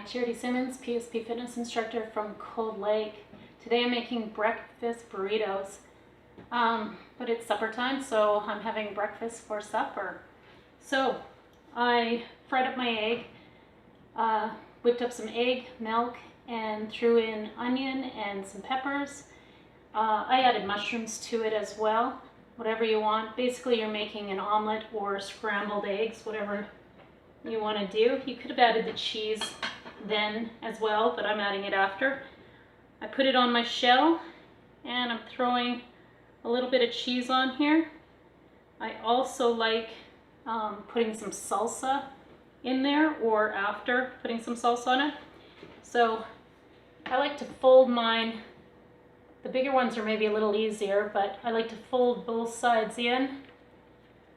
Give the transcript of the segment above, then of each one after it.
Charity Simmons, PSP fitness instructor from Cold Lake. Today I'm making breakfast burritos, but it's supper time, so I'm having breakfast for supper. So I fried up my egg, whipped up some egg, milk, and threw in onion and some peppers. I added mushrooms to it as well, whatever you want. Basically you're making an omelet or scrambled eggs, whatever you want to do. You could have added the cheese then as well, but I'm adding it after. I put it on my shell and I'm throwing a little bit of cheese on here. I also like putting some salsa in there, or after putting some salsa on it. So I like to fold mine. The bigger ones are maybe a little easier, but I like to fold both sides in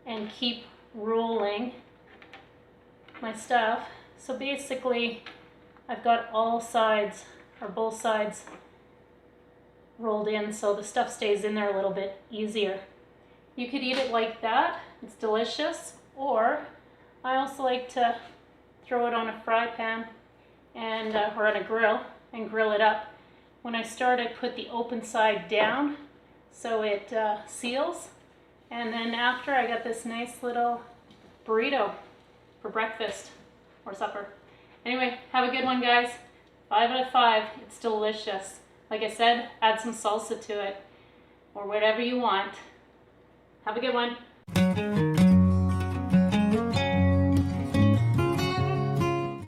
and keep rolling my stuff. So basically I've got all sides, or both sides, rolled in so the stuff stays in there a little bit easier. You could eat it like that, it's delicious, or I also like to throw it on a fry pan and or on a grill and grill it up. When I start, I put the open side down so it seals, and then after I got this nice little burrito for breakfast or supper. Anyway, have a good one, guys. 5 out of 5. It's delicious. Like I said, add some salsa to it or whatever you want. Have a good one.